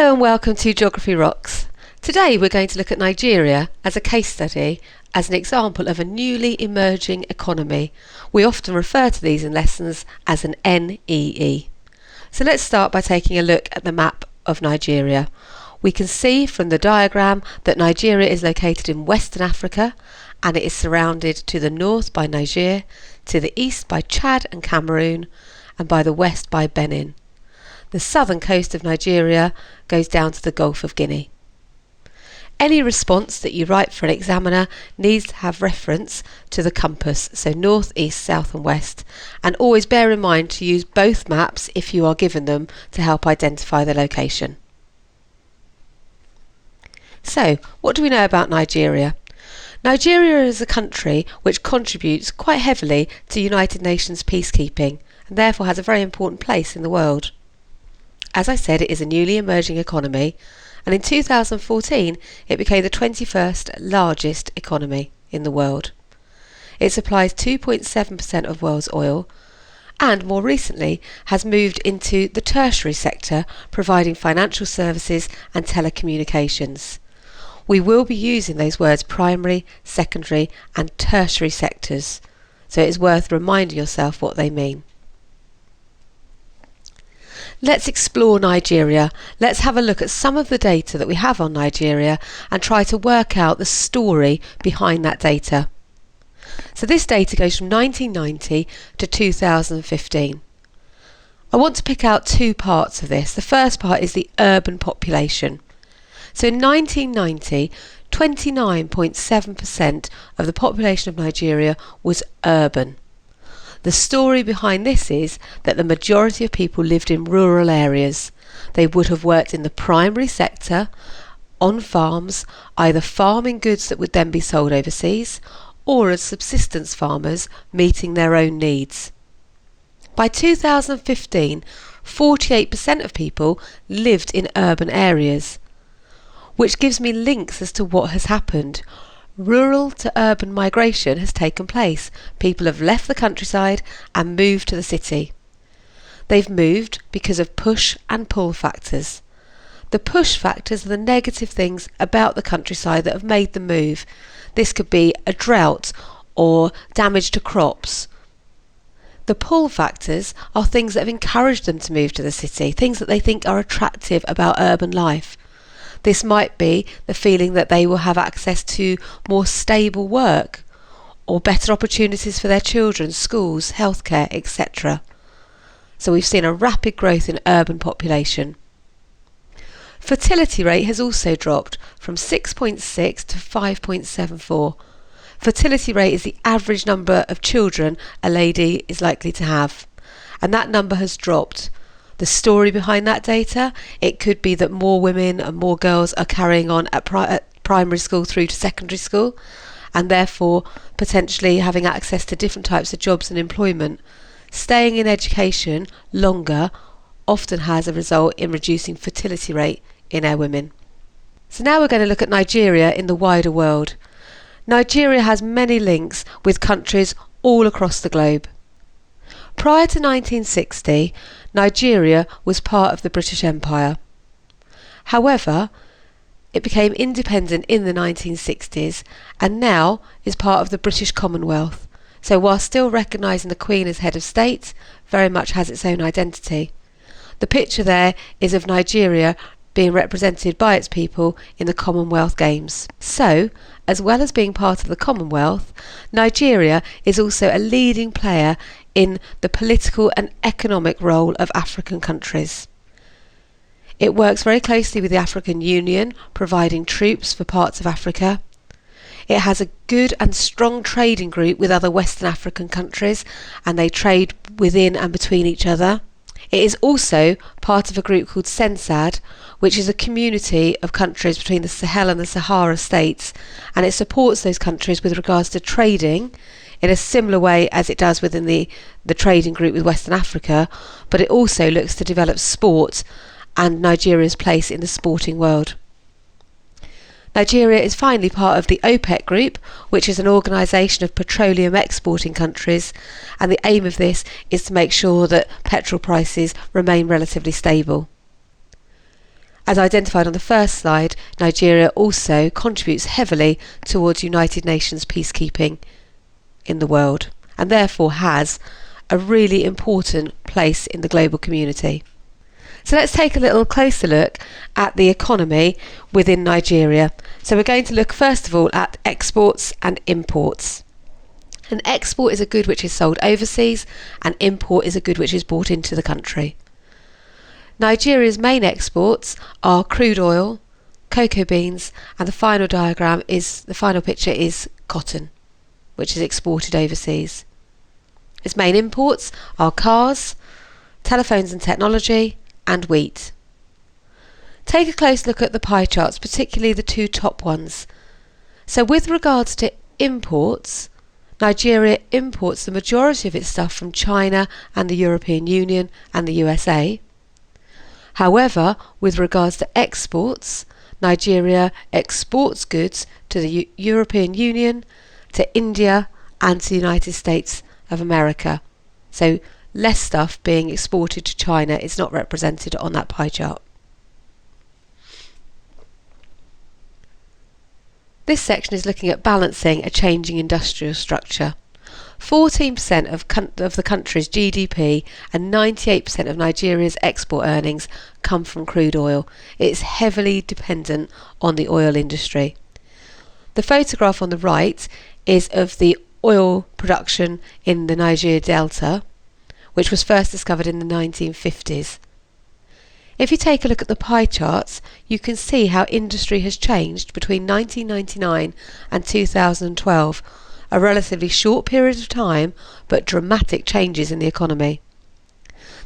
Hello and welcome to Geography Rocks. Today we're going to look at Nigeria as a case study, as an example of a newly emerging economy. We often refer to these in lessons as an NEE. So let's start by taking a look at the map of Nigeria. We can see from the diagram that Nigeria is located in Western Africa, and it is surrounded to the north by Niger, to the east by Chad and Cameroon, and by the west by Benin. The southern coast of Nigeria goes down to the Gulf of Guinea. Any response that you write for an examiner needs to have reference to the compass, so north, east, south and west, and always bear in mind to use both maps if you are given them to help identify the location. So, what do we know about Nigeria? Nigeria is a country which contributes quite heavily to United Nations peacekeeping and therefore has a very important place in the world. As I said, it is a newly emerging economy, and in 2014 it became the 21st largest economy in the world. It supplies 2.7% of world's oil, and more recently has moved into the tertiary sector, providing financial services and telecommunications. We will be using those words primary, secondary and tertiary sectors, so it is worth reminding yourself what they mean. Let's explore Nigeria. Let's have a look at some of the data that we have on Nigeria and try to work out the story behind that data. So this data goes from 1990 to 2015. I want to pick out two parts of this. The first part is the urban population. So in 1990, 29.7% of the population of Nigeria was urban. The story behind this is that the majority of people lived in rural areas. They would have worked in the primary sector, on farms, either farming goods that would then be sold overseas, or as subsistence farmers meeting their own needs. By 2015, 48% of people lived in urban areas, which gives me links as to what has happened. Rural to urban migration has taken place. People have left the countryside and moved to the city. They've moved because of push and pull factors. The push factors are the negative things about the countryside that have made them move. This could be a drought or damage to crops. The pull factors are things that have encouraged them to move to the city, things that they think are attractive about urban life. This might be the feeling that they will have access to more stable work or better opportunities for their children, schools, healthcare, etc. So we've seen a rapid growth in urban population. Fertility rate has also dropped from 6.6 to 5.74. Fertility rate is the average number of children a lady is likely to have, and that number has dropped. The story behind that data, it could be that more women and more girls are carrying on at primary school through to secondary school, and therefore potentially having access to different types of jobs and employment. Staying in education longer often has a result in reducing fertility rate in our women. So now we're going to look at Nigeria in the wider world. Nigeria has many links with countries all across the globe. Prior to 1960, Nigeria was part of the British Empire. However, it became independent in the 1960s and now is part of the British Commonwealth. So while still recognising the Queen as head of state, very much has its own identity. The picture there is of Nigeria being represented by its people in the Commonwealth Games. So, as well as being part of the Commonwealth, Nigeria is also a leading player in the political and economic role of African countries. It works very closely with the African Union, providing troops for parts of Africa. It has a good and strong trading group with other Western African countries, and they trade within and between each other. It is also part of a group called CENSAD, which is a community of countries between the Sahel and the Sahara states, and it supports those countries with regards to trading in a similar way as it does within the trading group with Western Africa, but it also looks to develop sport and Nigeria's place in the sporting world. Nigeria is finally part of the OPEC group, which is an organisation of petroleum exporting countries, and the aim of this is to make sure that petrol prices remain relatively stable. As identified on the first slide, Nigeria also contributes heavily towards United Nations peacekeeping in the world, and therefore has a really important place in the global community. So let's take a little closer look at the economy within Nigeria. So we're going to look first of all at exports and imports. An export is a good which is sold overseas, and import is a good which is brought into the country. Nigeria's main exports are crude oil, cocoa beans, and the final picture is cotton, which is exported overseas. Its main imports are cars, telephones and technology, and wheat. Take a close look at the pie charts, particularly the two top ones. So with regards to imports, Nigeria imports the majority of its stuff from China and the European Union and the USA. However, with regards to exports, Nigeria exports goods to the European Union, to India and to the United States of America. So less stuff being exported to China is not represented on that pie chart. This section is looking at balancing a changing industrial structure. 14% of the country's GDP and 98% of Nigeria's export earnings come from crude oil. It is heavily dependent on the oil industry. The photograph on the right is of the oil production in the Niger Delta, which was first discovered in the 1950s. If you take a look at the pie charts, you can see how industry has changed between 1999 and 2012, a relatively short period of time, but dramatic changes in the economy.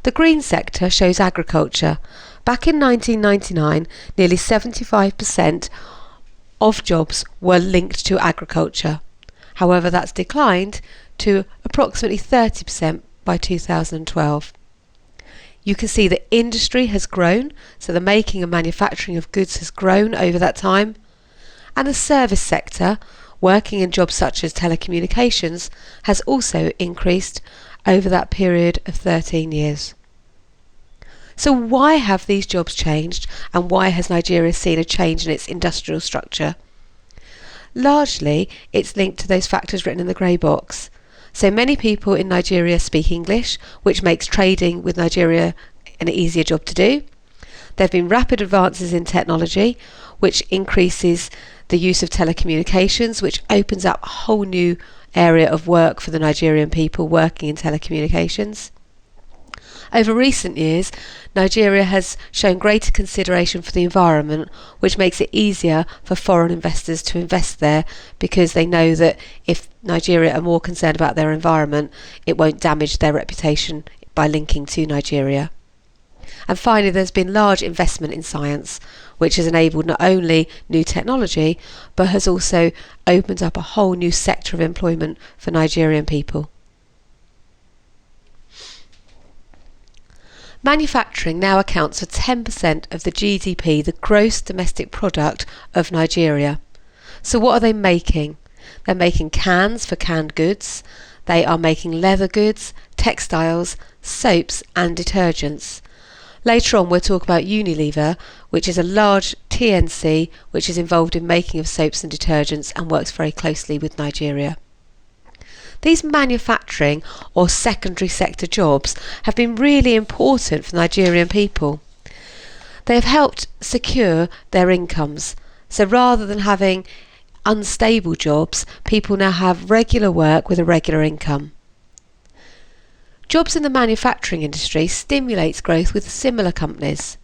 The green sector shows agriculture. Back in 1999, nearly 75% of jobs were linked to agriculture. However, that's declined to approximately 30% by 2012. You can see that industry has grown, so the making and manufacturing of goods has grown over that time, and the service sector, working in jobs such as telecommunications, has also increased over that period of 13 years. So why have these jobs changed, and why has Nigeria seen a change in its industrial structure? Largely, it's linked to those factors written in the grey box. So many people in Nigeria speak English, which makes trading with Nigeria an easier job to do. There have been rapid advances in technology, which increases the use of telecommunications, which opens up a whole new area of work for the Nigerian people working in telecommunications. Over recent years, Nigeria has shown greater consideration for the environment, which makes it easier for foreign investors to invest there, because they know that if Nigeria are more concerned about their environment, it won't damage their reputation by linking to Nigeria. And finally, there's been large investment in science, which has enabled not only new technology, but has also opened up a whole new sector of employment for Nigerian people. Manufacturing now accounts for 10% of the GDP, the gross domestic product of Nigeria. So what are they making? They're making cans for canned goods. They are making leather goods, textiles, soaps and detergents. Later on we'll talk about Unilever, which is a large TNC which is involved in making of soaps and detergents and works very closely with Nigeria. These manufacturing or secondary sector jobs have been really important for Nigerian people. They have helped secure their incomes. So rather than having unstable jobs, people now have regular work with a regular income. Jobs in the manufacturing industry stimulates growth with similar companies.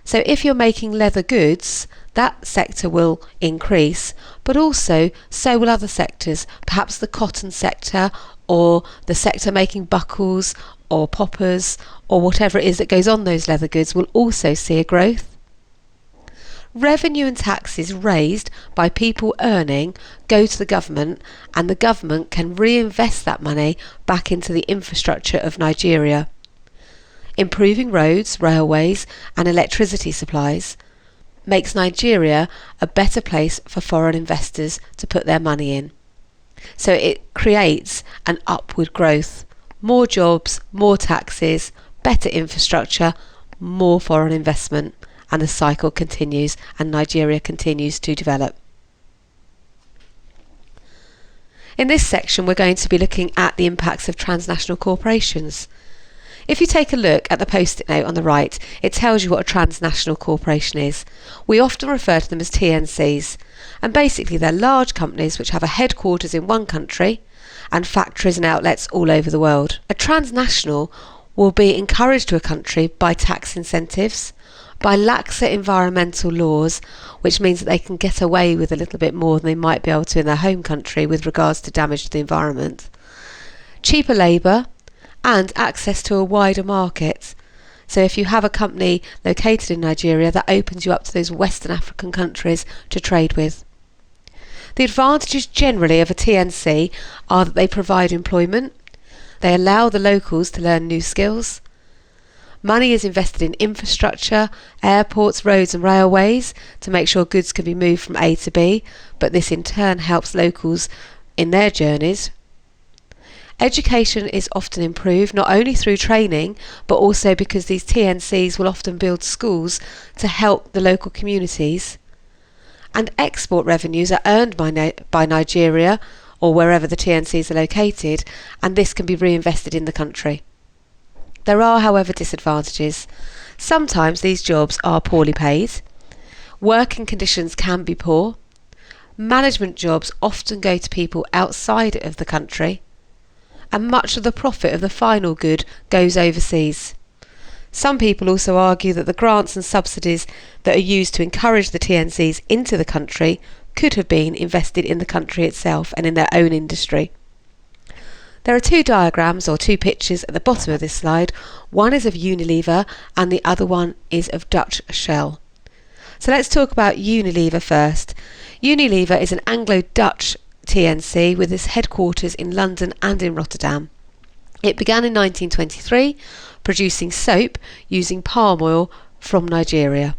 So if you're making leather goods, that sector will increase, but also so will other sectors, perhaps the cotton sector or the sector making buckles or poppers or whatever it is that goes on those leather goods will also see a growth. Revenue and taxes raised by people earning go to the government, and the government can reinvest that money back into the infrastructure of Nigeria. Improving roads, railways and electricity supplies makes Nigeria a better place for foreign investors to put their money in. So it creates an upward growth. More jobs, more taxes, better infrastructure, more foreign investment, and the cycle continues and Nigeria continues to develop. In this section, we're going to be looking at the impacts of transnational corporations. If you take a look at the post-it note on the right, it tells you what a transnational corporation is. We often refer to them as TNCs, and basically they're large companies which have a headquarters in one country and factories and outlets all over the world. A transnational will be encouraged to a country by tax incentives, by laxer environmental laws, which means that they can get away with a little bit more than they might be able to in their home country with regards to damage to the environment, cheaper labour, and access to a wider market. So if you have a company located in Nigeria, that opens you up to those Western African countries to trade with. The advantages generally of a TNC are that they provide employment, they allow the locals to learn new skills, money is invested in infrastructure, airports, roads and railways to make sure goods can be moved from A to B, but this in turn helps locals in their journeys. Education is often improved not only through training but also because these TNCs will often build schools to help the local communities. And export revenues are earned by Nigeria or wherever the TNCs are located, and this can be reinvested in the country. There are, however, disadvantages. Sometimes these jobs are poorly paid, working conditions can be poor, management jobs often go to people outside of the country, and much of the profit of the final good goes overseas. Some people also argue that the grants and subsidies that are used to encourage the TNCs into the country could have been invested in the country itself and in their own industry. There are two diagrams or two pictures at the bottom of this slide. One is of Unilever and the other one is of Dutch Shell. So let's talk about Unilever first. Unilever is an Anglo-Dutch TNC with its headquarters in London and in Rotterdam. It began in 1923 producing soap using palm oil from Nigeria.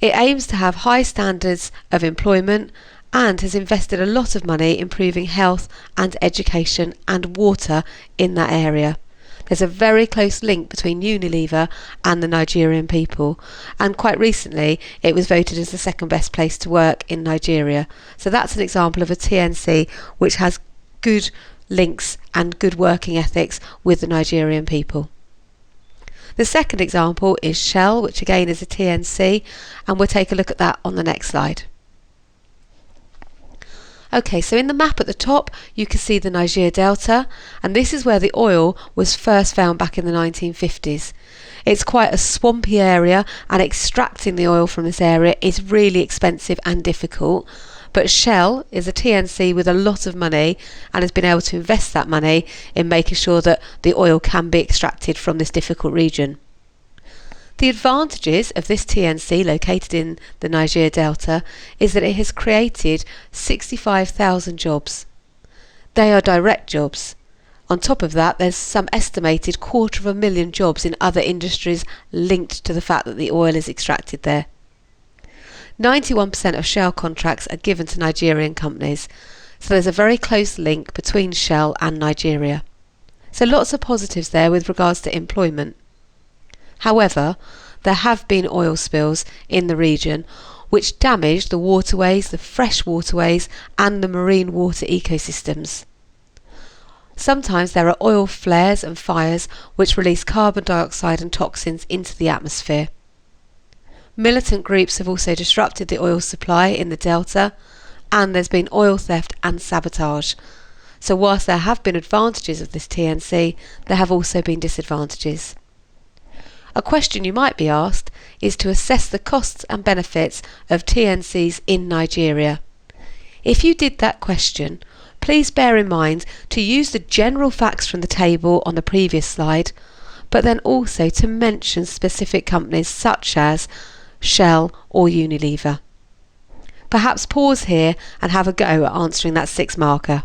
It aims to have high standards of employment and has invested a lot of money improving health and education and water in that area. There's a very close link between Unilever and the Nigerian people, and quite recently it was voted as the second best place to work in Nigeria. So that's an example of a TNC which has good links and good working ethics with the Nigerian people. The second example is Shell, which again is a TNC, and we'll take a look at that on the next slide. Okay, so in the map at the top you can see the Niger Delta, and this is where the oil was first found back in the 1950s. It's quite a swampy area and extracting the oil from this area is really expensive and difficult, but Shell is a TNC with a lot of money and has been able to invest that money in making sure that the oil can be extracted from this difficult region. The advantages of this TNC located in the Niger Delta is that it has created 65,000 jobs. They are direct jobs. On top of that, there's some estimated 250,000 jobs in other industries linked to the fact that the oil is extracted there. 91% of Shell contracts are given to Nigerian companies, so there's a very close link between Shell and Nigeria. So lots of positives there with regards to employment. However, there have been oil spills in the region which damaged the waterways, the fresh waterways and the marine water ecosystems. Sometimes there are oil flares and fires which release carbon dioxide and toxins into the atmosphere. Militant groups have also disrupted the oil supply in the delta, and there's been oil theft and sabotage. So whilst there have been advantages of this TNC, there have also been disadvantages. A question you might be asked is to assess the costs and benefits of TNCs in Nigeria. If you did that question, please bear in mind to use the general facts from the table on the previous slide, but then also to mention specific companies such as Shell or Unilever. Perhaps pause here and have a go at answering that 6 marker.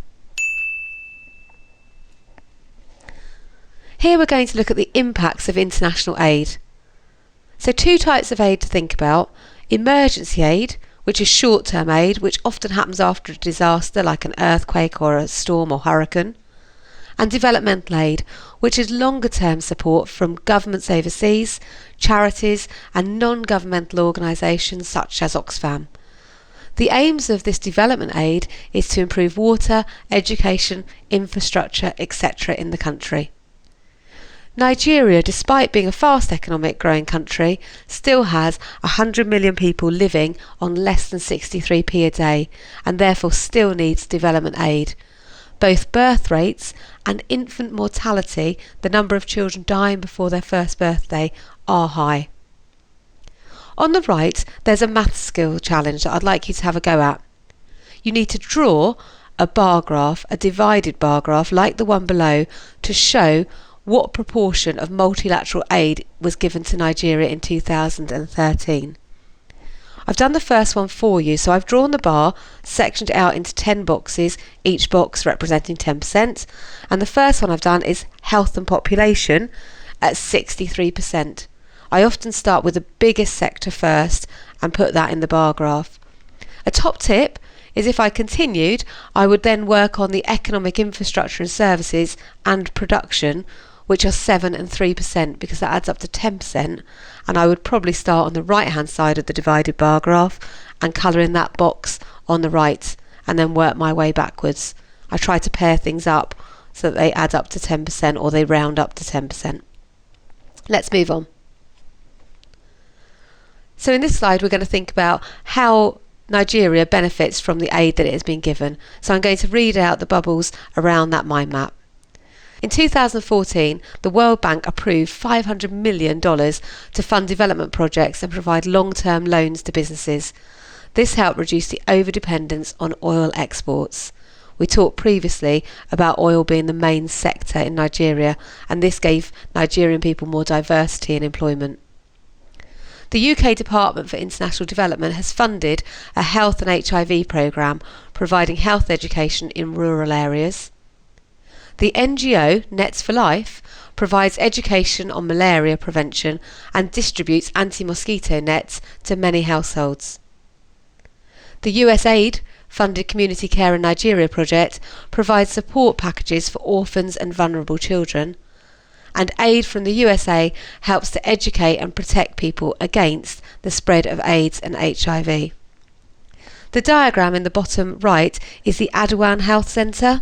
Here we're going to look at the impacts of international aid. So 2 types of aid to think about: emergency aid, which is short-term aid, which often happens after a disaster like an earthquake or a storm or hurricane, and developmental aid, which is longer-term support from governments overseas, charities and non-governmental organisations such as Oxfam. The aims of this development aid is to improve water, education, infrastructure, etc. in the country. Nigeria, despite being a fast economic growing country, still has 100 million people living on less than 63p a day and therefore still needs development aid. Both birth rates and infant mortality, the number of children dying before their first birthday, are high. On the right, there's a maths skill challenge that I'd like you to have a go at. You need to draw a bar graph, a divided bar graph like the one below, to show what proportion of multilateral aid was given to Nigeria in 2013. I've done the first one for you, so I've drawn the bar, sectioned it out into 10 boxes, each box representing 10%, and the first one I've done is health and population at 63%. I often start with the biggest sector first and put that in the bar graph. A top tip is if I continued, I would then work on the economic infrastructure and services and production, which are 7 and 3%, because that adds up to 10%, and I would probably start on the right hand side of the divided bar graph and colour in that box on the right and then work my way backwards. I try to pair things up so that they add up to 10% or they round up to 10%. Let's move on. So in this slide we're going to think about how Nigeria benefits from the aid that it has been given. So I'm going to read out the bubbles around that mind map. In 2014, the World Bank approved $500 million to fund development projects and provide long-term loans to businesses. This helped reduce the overdependence on oil exports. We talked previously about oil being the main sector in Nigeria, and this gave Nigerian people more diversity in employment. The UK Department for International Development has funded a health and HIV programme, providing health education in rural areas. The NGO Nets for Life provides education on malaria prevention and distributes anti-mosquito nets to many households. The USAID funded Community Care in Nigeria project provides support packages for orphans and vulnerable children. And aid from the USA helps to educate and protect people against the spread of AIDS and HIV. The diagram in the bottom right is the Adawan Health Centre,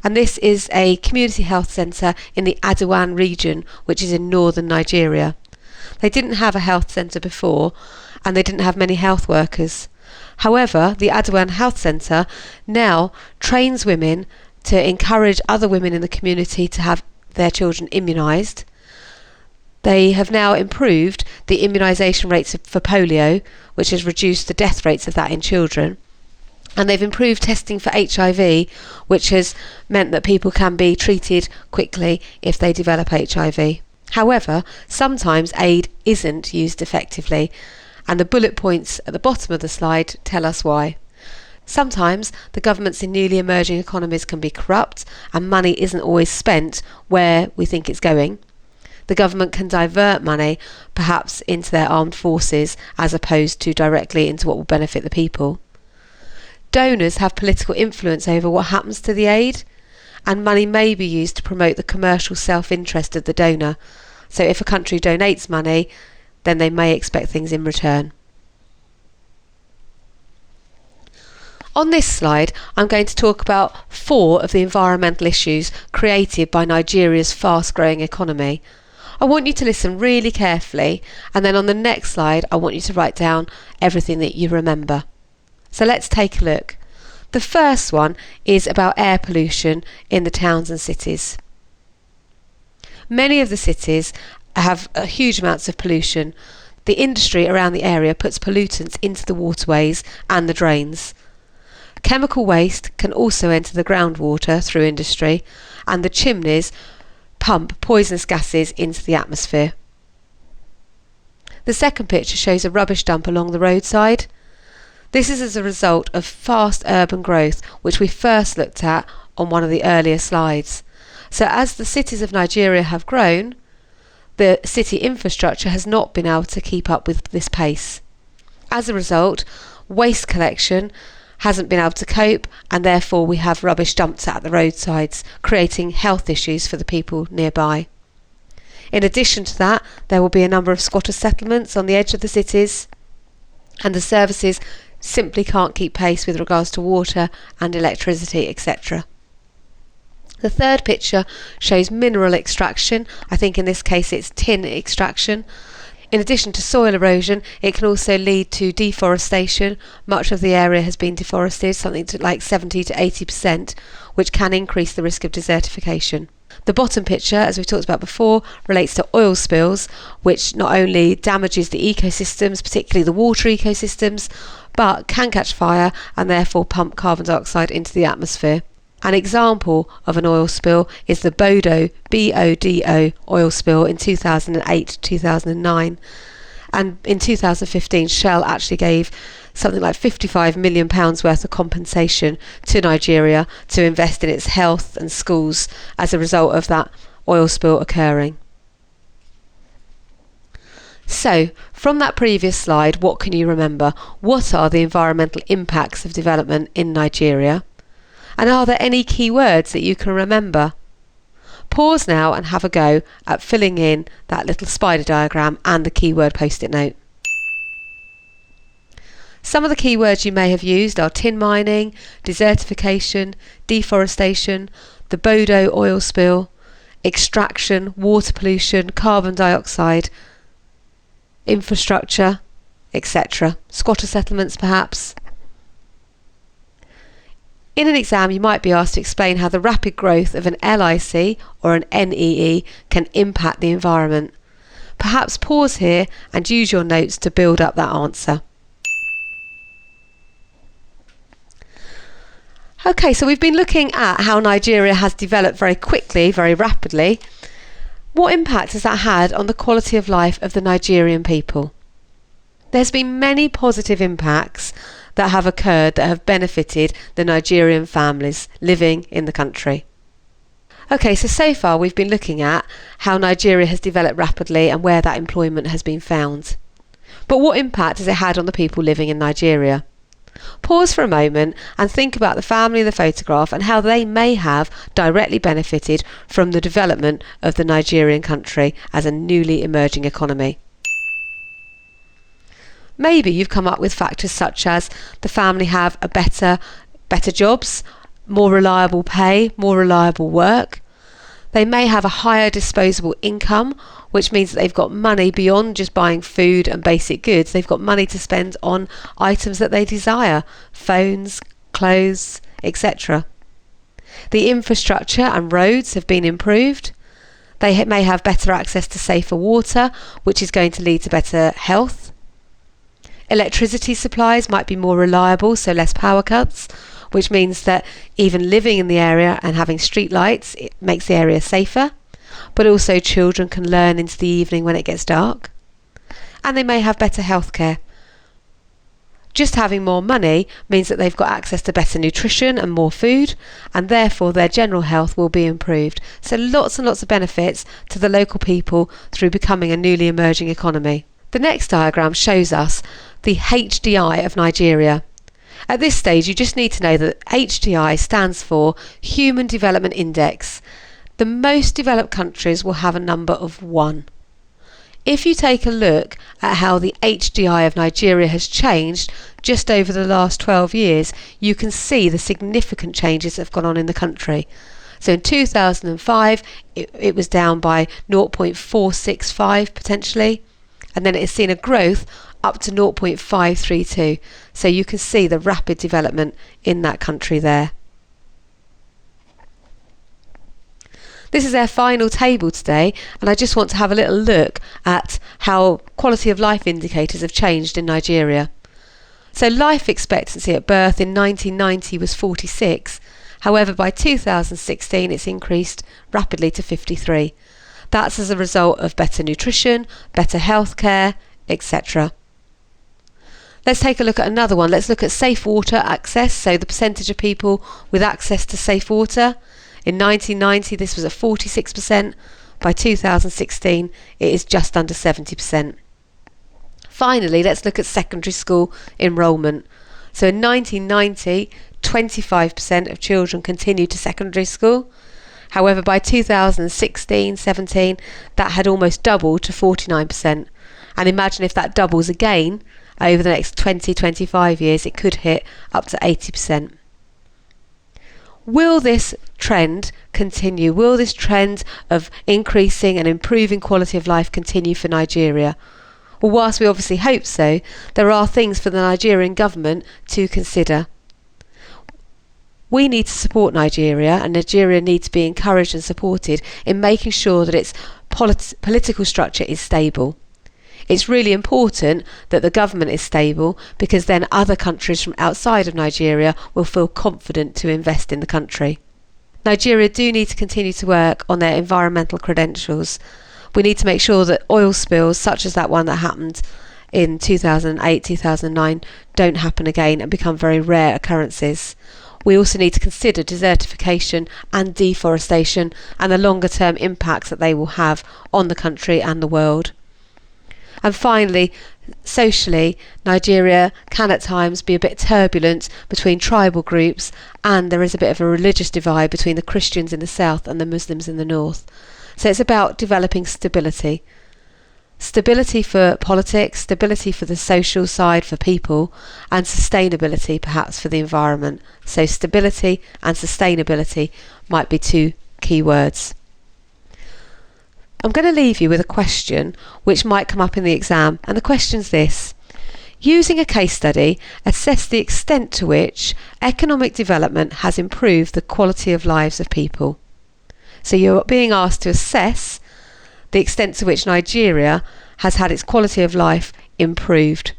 and this is a community health centre in the Adawan region, which is in northern Nigeria. They didn't have a health centre before, and they didn't have many health workers. However, the Adawan Health Centre now trains women to encourage other women in the community to have their children immunised. They have now improved the immunisation rates for polio, which has reduced the death rates of that in children. And they've improved testing for HIV, which has meant that people can be treated quickly if they develop HIV. However, sometimes aid isn't used effectively, and the bullet points at the bottom of the slide tell us why. Sometimes the governments in newly emerging economies can be corrupt and money isn't always spent where we think it's going. The government can divert money perhaps into their armed forces as opposed to directly into what will benefit the people. Donors have political influence over what happens to the aid, and money may be used to promote the commercial self-interest of the donor. So if a country donates money, then they may expect things in return. On this slide, I'm going to talk about 4 of the environmental issues created by Nigeria's fast-growing economy. I want you to listen really carefully, and then on the next slide, I want you to write down everything that you remember. So let's take a look. The first one is about air pollution in the towns and cities. Many of the cities have huge amounts of pollution. The industry around the area puts pollutants into the waterways and the drains. Chemical waste can also enter the groundwater through industry, and the chimneys pump poisonous gases into the atmosphere. The second picture shows a rubbish dump along the roadside. This is as a result of fast urban growth, which we first looked at on one of the earlier slides. So as the cities of Nigeria have grown, the city infrastructure has not been able to keep up with this pace. As a result, waste collection hasn't been able to cope, and therefore we have rubbish dumped at the roadsides, creating health issues for the people nearby. In addition to that, there will be a number of squatter settlements on the edge of the cities, and the services simply can't keep pace with regards to water and electricity, etc. The third picture shows mineral extraction. I think in this case it's tin extraction. In addition to soil erosion, it can also lead to deforestation. Much of the area has been deforested, something like 70 to 80%, which can increase the risk of desertification. The bottom picture, as we've talked about before, relates to oil spills, which not only damages the ecosystems, particularly the water ecosystems, but can catch fire and therefore pump carbon dioxide into the atmosphere. An example of an oil spill is the Bodo, B-O-D-O, oil spill in 2008-2009. And in 2015, Shell actually gave something like £55 million worth of compensation to Nigeria to invest in its health and schools as a result of that oil spill occurring. So, from that previous slide, what can you remember? What are the environmental impacts of development in Nigeria? And are there any key words that you can remember? Pause now and have a go at filling in that little spider diagram and the keyword post-it note. Some of the keywords you may have used are tin mining, desertification, deforestation, the Bodo oil spill, extraction, water pollution, carbon dioxide, infrastructure, etc. Squatter settlements perhaps. In an exam, you might be asked to explain how the rapid growth of an LIC or an NEE can impact the environment. Perhaps pause here and use your notes to build up that answer. Okay, so we've been looking at how Nigeria has developed very quickly, very rapidly. What impact has that had on the quality of life of the Nigerian people? There's been many positive impacts that have occurred that have benefited the Nigerian families living in the country. Okay, so far we've been looking at how Nigeria has developed rapidly and where that employment has been found. But what impact has it had on the people living in Nigeria? Pause for a moment and think about the family in the photograph and how they may have directly benefited from the development of the Nigerian country as a newly emerging economy. Maybe you've come up with factors such as the family have better jobs, more reliable pay, more reliable work. They may have a higher disposable income, which means that they've got money beyond just buying food and basic goods. They've got money to spend on items that they desire, phones, clothes, etc. The infrastructure and roads have been improved. They may have better access to safer water, which is going to lead to better health. Electricity supplies might be more reliable, so less power cuts, which means that even living in the area and having street lights, it makes the area safer. But also children can learn into the evening when it gets dark. And they may have better healthcare. Just having more money means that they've got access to better nutrition and more food, and therefore their general health will be improved. So lots and lots of benefits to the local people through becoming a newly emerging economy. The next diagram shows us the HDI of Nigeria. At this stage, you just need to know that HDI stands for Human Development Index. The most developed countries will have a number of 1. If you take a look at how the HDI of Nigeria has changed just over the last 12 years, you can see the significant changes that have gone on in the country. So in 2005, it was down by 0.465 potentially, and then it has seen a growth up to 0.532. So you can see the rapid development in that country there. This is our final table today, and I just want to have a little look at how quality of life indicators have changed in Nigeria. So life expectancy at birth in 1990 was 46. However, by 2016 it's increased rapidly to 53. That's as a result of better nutrition, better healthcare, etc. Let's take a look at another one. Let's look at safe water access, so the percentage of people with access to safe water. In 1990 this was at 46%. By 2016 it is just under 70%. Finally, let's look at secondary school enrolment. So in 1990, 25% of children continued to secondary school. However, by 2016-17, that had almost doubled to 49%. And imagine if that doubles again over the next 20-25 years, it could hit up to 80%. Will this trend continue? Will this trend of increasing and improving quality of life continue for Nigeria? Well, whilst we obviously hope so, there are things for the Nigerian government to consider. We need to support Nigeria, and Nigeria needs to be encouraged and supported in making sure that its political structure is stable. It's really important that the government is stable, because then other countries from outside of Nigeria will feel confident to invest in the country. Nigeria do need to continue to work on their environmental credentials. We need to make sure that oil spills, such as that one that happened in 2008-2009, don't happen again and become very rare occurrences. We also need to consider desertification and deforestation and the longer term impacts that they will have on the country and the world. And finally, socially, Nigeria can at times be a bit turbulent between tribal groups, and there is a bit of a religious divide between the Christians in the south and the Muslims in the north. So it's about developing stability. Stability for politics, stability for the social side for people, and sustainability perhaps for the environment. So stability and sustainability might be two key words. I'm going to leave you with a question which might come up in the exam, and the question's this. Using a case study, assess the extent to which economic development has improved the quality of lives of people. So you're being asked to assess the extent to which Nigeria has had its quality of life improved.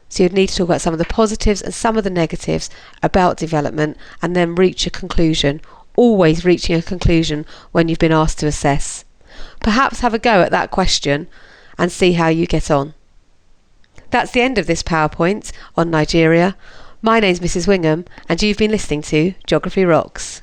So you'd need to talk about some of the positives and some of the negatives about development, and then reach a conclusion. Always reaching a conclusion when you've been asked to assess. Perhaps have a go at that question and see how you get on. That's the end of this PowerPoint on Nigeria. My name's Mrs. Wingham, and you've been listening to Geography Rocks.